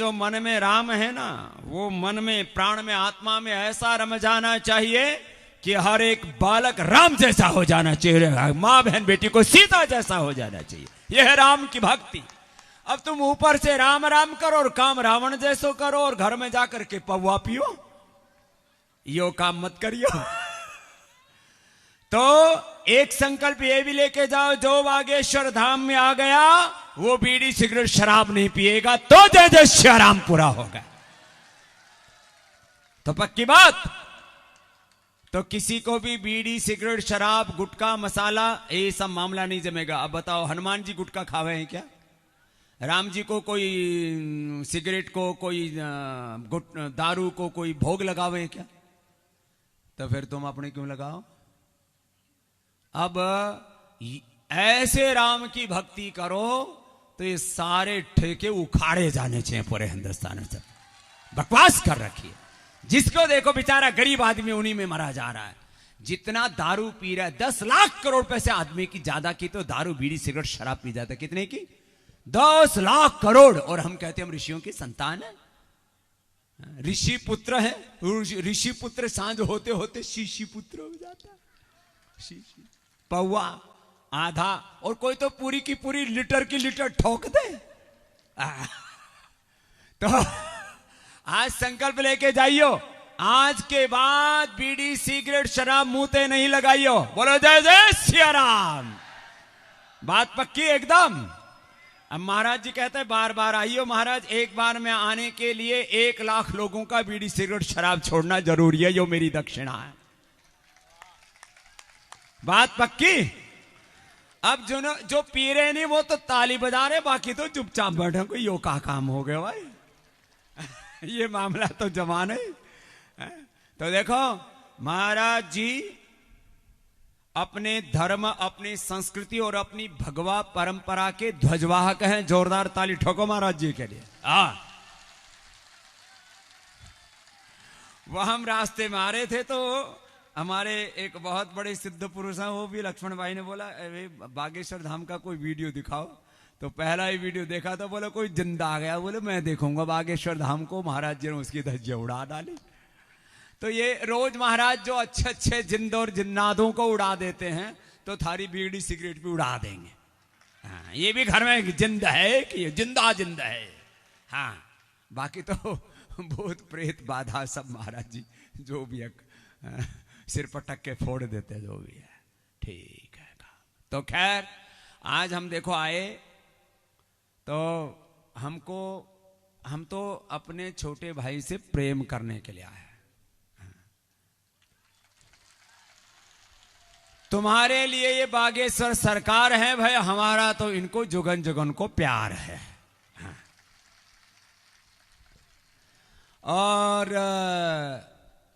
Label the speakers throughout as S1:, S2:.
S1: जो मन में राम है ना, वो मन में, प्राण में, आत्मा में ऐसा रम जाना चाहिए कि हर एक बालक राम जैसा हो जाना चाहिए, माँ बहन बेटी को सीता जैसा हो जाना चाहिए। यह है राम की भक्ति। अब तुम ऊपर से राम राम करो और काम रावण जैसो करो और घर में जाकर के पौवा पियो, यो काम मत करियो। तो एक संकल्प ये भी लेके जाओ, जो बागेश्वर धाम में आ गया वो बीड़ी सिगरेट शराब नहीं पिएगा तो जय जय श्री राम पूरा होगा। तो पक्की बात। तो किसी को भी बीड़ी सिगरेट शराब गुटखा मसाला ये सब मामला नहीं जमेगा। अब बताओ, हनुमान जी गुटखा खावे हैं क्या? राम जी को कोई सिगरेट को, कोई दारू को कोई भोग लगावे हैं क्या? तो फिर तुम अपने क्यों लगाओ? अब ऐसे राम की भक्ति करो तो ये सारे ठेके उखाड़े जाने चाहिए पूरे हिंदुस्तान में। बकवास कर रखी है। जिसको देखो बेचारा गरीब आदमी उन्हीं में मरा जा रहा है। जितना दारू पी रहा है, 10 लाख करोड़ पैसे आदमी की ज्यादा की तो दारू बीड़ी सिगरेट शराब पी जाता है। कितने की? 10 लाख करोड़। और हम कहते हैं हम ऋषियों की संतान है, ऋषि पुत्र है। ऋषि पुत्र सांझ होते होते शीशी पुत्र हो जाता है। पौवा आधा, और कोई तो पूरी की पूरी लीटर की लीटर ठोक दे। तो आज संकल्प लेके जाइयो, आज के बाद बीड़ी सिगरेट शराब मुंह ते नहीं लगाइयो। बोलो जय जय सिया राम। बात पक्की एकदम। अब महाराज जी कहते हैं बार बार आइयो महाराज, एक बार में आने के लिए 1 लाख लोगों का बीड़ी सिगरेट शराब छोड़ना जरूरी है, यो मेरी दक्षिणा है। बात पक्की। अब जो पी रहे नहीं वो तो ताली बजा रहे, बाकी तो चुपचाप बैठे। कोई यो का काम हो गया भाई। ये मामला तो जवान है। तो देखो महाराज जी अपने धर्म, अपनी संस्कृति और अपनी भगवा परंपरा के ध्वजवाहक हैं। जोरदार ताली ठोको महाराज जी के लिए। वो हम रास्ते में आ रहे थे तो हमारे एक बहुत बड़े सिद्ध पुरुष हैं, वो भी लक्ष्मण भाई ने बोला बागेश्वर धाम का कोई वीडियो दिखाओ। तो पहला ही वीडियो देखा तो बोले कोई जिंदा आ गया। बोले मैं देखूंगा बागेश्वर धाम को। महाराज जी ने उसकी धज्जियां उड़ा डाली। तो ये रोज महाराज जो अच्छे अच्छे जिंद और जिन्नादों को उड़ा देते हैं, तो थारी बीड़ी सिगरेट भी उड़ा देंगे। हाँ, ये भी घर में जिंद है कि ये जिंदा जिंदा है। हाँ, बाकी तो भूत प्रेत बाधा सब महाराज जी जो भी सिर पटक के फोड़ देते, जो भी है ठीक है। तो खैर आज हम देखो आए तो हम तो अपने छोटे भाई से प्रेम करने के लिए आए। तुम्हारे लिए ये बागेश्वर सरकार है भाई, हमारा तो इनको जुगन जुगन को प्यार है। और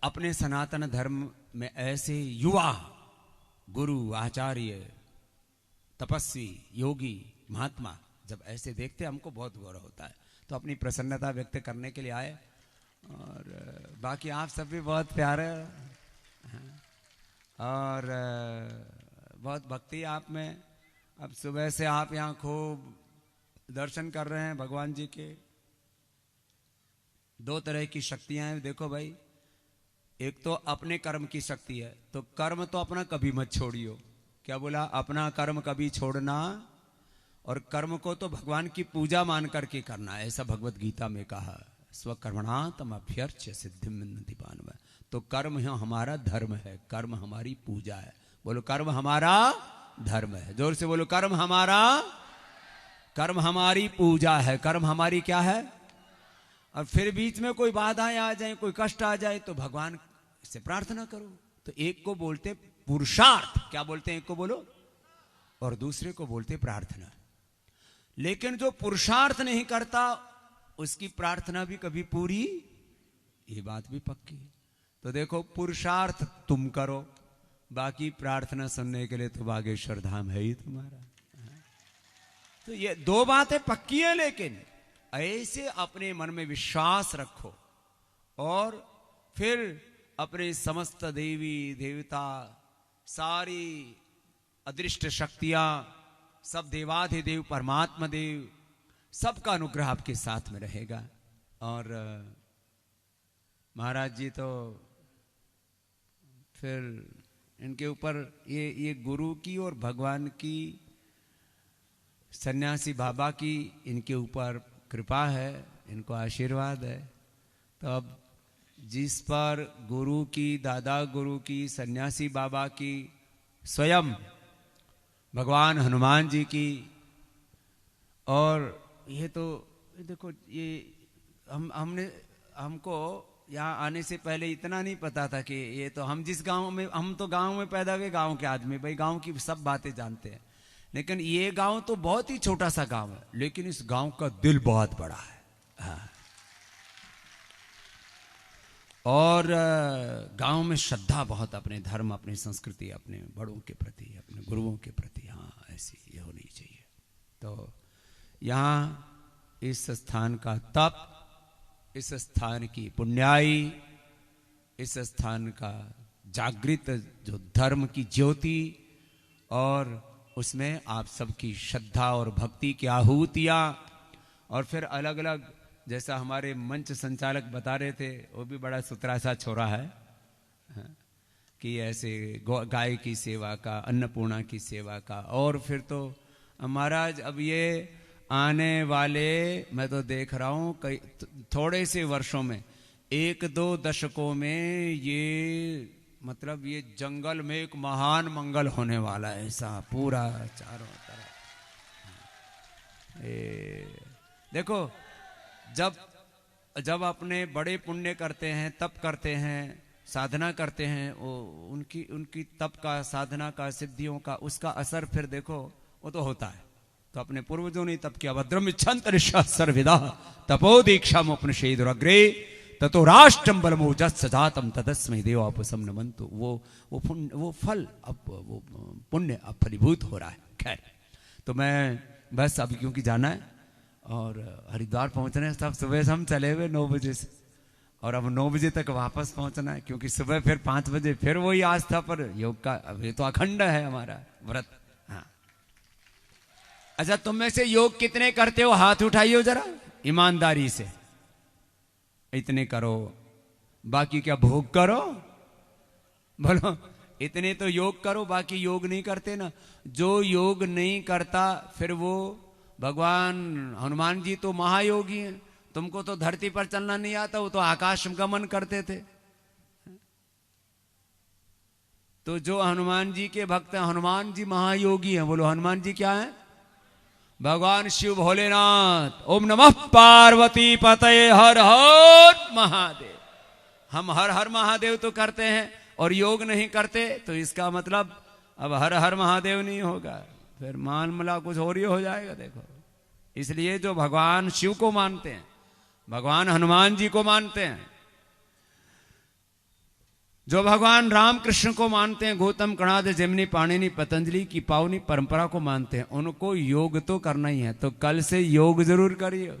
S1: अपने सनातन धर्म में ऐसे युवा गुरु आचार्य तपस्वी योगी महात्मा जब ऐसे देखते हमको बहुत गौरव होता है। तो अपनी प्रसन्नता व्यक्त करने के लिए आए। और बाकी आप सब भी बहुत प्यारे और बहुत भक्ति आप में। अब सुबह से आप यहाँ खूब दर्शन कर रहे हैं भगवान जी के। 2 तरह की शक्तियां हैं देखो भाई। एक तो अपने कर्म की शक्ति है, तो कर्म तो अपना कभी मत छोड़ियो। क्या बोला? अपना कर्म कभी छोड़ना, और कर्म को तो भगवान की पूजा मान करके करना, ऐसा भगवत गीता में कहा। स्वकर्मणा तम अभ्यर्च्य सिद्धिम विन्दति मानव। तो कर्म है हमारा धर्म है, कर्म हमारी पूजा है। बोलो कर्म हमारा धर्म है। जोर से बोलो कर्म हमारी पूजा है। कर्म हमारी क्या है? और फिर बीच में कोई बाधाएं आ जाए, कोई कष्ट आ जाए तो भगवान से प्रार्थना करो। तो एक को बोलते पुरुषार्थ, क्या बोलते हैं? एक को बोलो, और दूसरे को बोलते प्रार्थना। लेकिन जो पुरुषार्थ नहीं करता उसकी प्रार्थना भी कभी पूरी, ये बात भी पक्की है। तो देखो पुरुषार्थ तुम करो, बाकी प्रार्थना सुनने के लिए तो बागेश्वर धाम है ही तुम्हारा। तो ये 2 बातें पक्की है। लेकिन ऐसे अपने मन में विश्वास रखो और फिर अपने समस्त देवी देवता, सारी अदृष्ट शक्तियां, सब देवाधिदेव परमात्मा देव, सबका अनुग्रह आपके साथ में रहेगा। और महाराज जी तो फिर इनके ऊपर ये गुरु की और भगवान की, सन्यासी बाबा की इनके ऊपर कृपा है, इनको आशीर्वाद है। तो अब जिस पर गुरु की, दादा गुरु की, सन्यासी बाबा की, स्वयं भगवान हनुमान जी की, और ये तो देखो, ये हमको यहाँ आने से पहले इतना नहीं पता था कि ये तो हम जिस गांव में, हम तो गांव में पैदा हुए, गांव के आदमी, भाई गांव की सब बातें जानते हैं, लेकिन ये गांव तो बहुत ही छोटा सा गांव है, लेकिन इस गांव का दिल बहुत बड़ा है। हाँ। और गांव में श्रद्धा बहुत, अपने धर्म, अपनी संस्कृति, अपने बड़ों के प्रति, अपने गुरुओं के प्रति, हाँ ऐसी ये होनी चाहिए। तो यहाँ इस स्थान का तप, इस स्थान की पुण्याई, इस स्थान का जागृत जो धर्म की ज्योति, और उसमें आप सबकी श्रद्धा और भक्ति की आहुतियाँ, और फिर अलग अलग, जैसा हमारे मंच संचालक बता रहे थे, वो भी बड़ा सुथरा सा छोरा है, कि ऐसे गाय की सेवा का, अन्नपूर्णा की सेवा का, और फिर तो महाराज अब ये आने वाले, मैं तो देख रहा हूँ कई थोड़े से वर्षों में, 1-2 दशकों में ये, मतलब ये जंगल में एक महान मंगल होने वाला है, ऐसा पूरा चारों तरफ। देखो, जब अपने बड़े पुण्य करते हैं, तप करते हैं, साधना करते हैं, वो उनकी तप का, साधना का, सिद्धियों का, उसका असर फिर देखो वो तो होता है। तो अपने पूर्वजों ने तप किया, भद्रम इच्छन्त सर्वविदा तपो दीक्षाम उपनिषेदुरग्रे ततो राष्ट्रम बलमोजस् जातम तदस्मै देवापुसम नमन्तु। वो फल अब, वो पुण्य अब फलीभूत हो रहा है। खैर, तो मैं बस अब क्योंकि जाना है और हरिद्वार पहुंचना है, सब सुबह से हम चले हुए 9 बजे से, और अब 9 बजे तक वापस पहुंचना है, क्योंकि सुबह फिर 5 बजे फिर वही आस्था पर योग का, अब ये तो अखंड है हमारा व्रत। हाँ, अच्छा, तुम में से योग कितने करते हो? हाथ उठाइए जरा ईमानदारी से। इतने करो, बाकी क्या भोग करो? बोलो, इतने तो योग करो, बाकी योग नहीं करते ना। जो योग नहीं करता, फिर वो, भगवान हनुमान जी तो महायोगी हैं, तुमको तो धरती पर चलना नहीं आता, वो तो आकाश गमन करते थे। तो जो हनुमान जी के भक्त हैं, हनुमान जी महायोगी हैं। बोलो, हनुमान जी क्या है? भगवान शिव भोलेनाथ। ओम नमः पार्वती पतये हर हर महादेव। हम हर हर महादेव तो करते हैं और योग नहीं करते, तो इसका मतलब अब हर हर महादेव नहीं होगा, फिर मान मला कुछ और ही हो जाएगा। देखो, इसलिए जो भगवान शिव को मानते हैं, भगवान हनुमान जी को मानते हैं, जो भगवान राम कृष्ण को मानते हैं, गौतम, कणाद, जैमिनी, पाणिनि, पतंजलि की पावनी परंपरा को मानते हैं, उनको योग तो करना ही है। तो कल से योग जरूर करिए।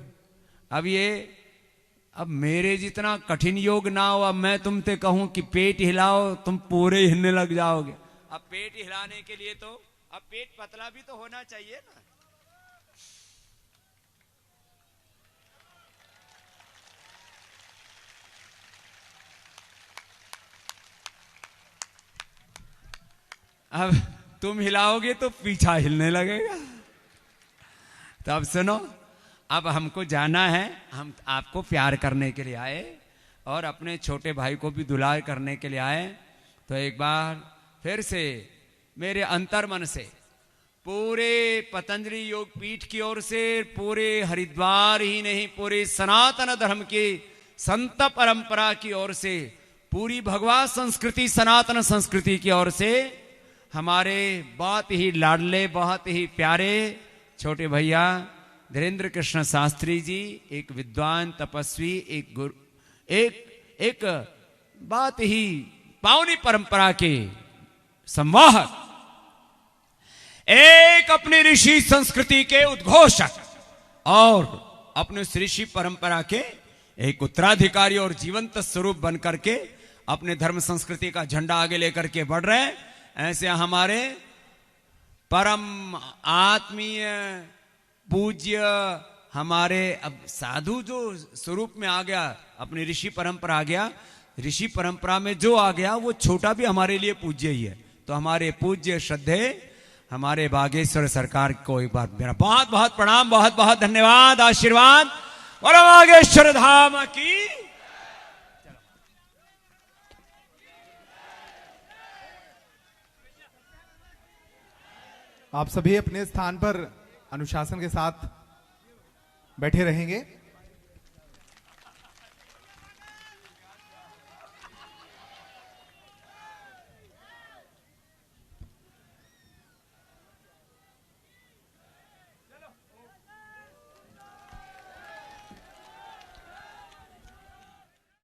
S1: अब मेरे जितना कठिन योग ना हो। अब मैं तुमसे कहूं कि पेट हिलाओ, तुम पूरे हिलने लग जाओगे। अब पेट हिलाने के लिए तो अब पेट पतला भी तो होना चाहिए ना। अब तुम हिलाओगे तो पीछा हिलने लगेगा। तो अब सुनो, अब हमको जाना है, हम आपको प्यार करने के लिए आए और अपने छोटे भाई को भी दुलार करने के लिए आए। तो एक बार फिर से मेरे अंतर मन से, पूरे पतंजलि योग पीठ की ओर से, पूरे हरिद्वार ही नहीं, पूरे सनातन धर्म की संत परंपरा की ओर से, पूरी भगवा संस्कृति, सनातन संस्कृति की ओर से, हमारे बहुत ही लाडले, बहुत ही प्यारे छोटे भैया धीरेन्द्र कृष्ण शास्त्री जी, एक विद्वान, तपस्वी, एक गुरु, एक बहुत ही पावनी परंपरा के संवाहक, एक अपनी ऋषि संस्कृति के उद्घोषक और अपने ऋषि परंपरा के एक उत्तराधिकारी और जीवंत स्वरूप बन करके अपने धर्म संस्कृति का झंडा आगे लेकर के बढ़ रहे हैं। ऐसे हमारे परम आत्मीय पूज्य हमारे अब साधु जो स्वरूप में आ गया, अपनी ऋषि परंपरा आ गया, ऋषि परंपरा में जो आ गया वो छोटा भी हमारे लिए पूज्य ही है। तो हमारे पूज्य श्रद्धे हमारे बागेश्वर सरकार को एक बार मेरा बहुत बहुत प्रणाम, बहुत बहुत धन्यवाद, आशीर्वाद। और बागेश्वर धाम की
S2: आप सभी अपने स्थान पर अनुशासन के साथ बैठे रहेंगे।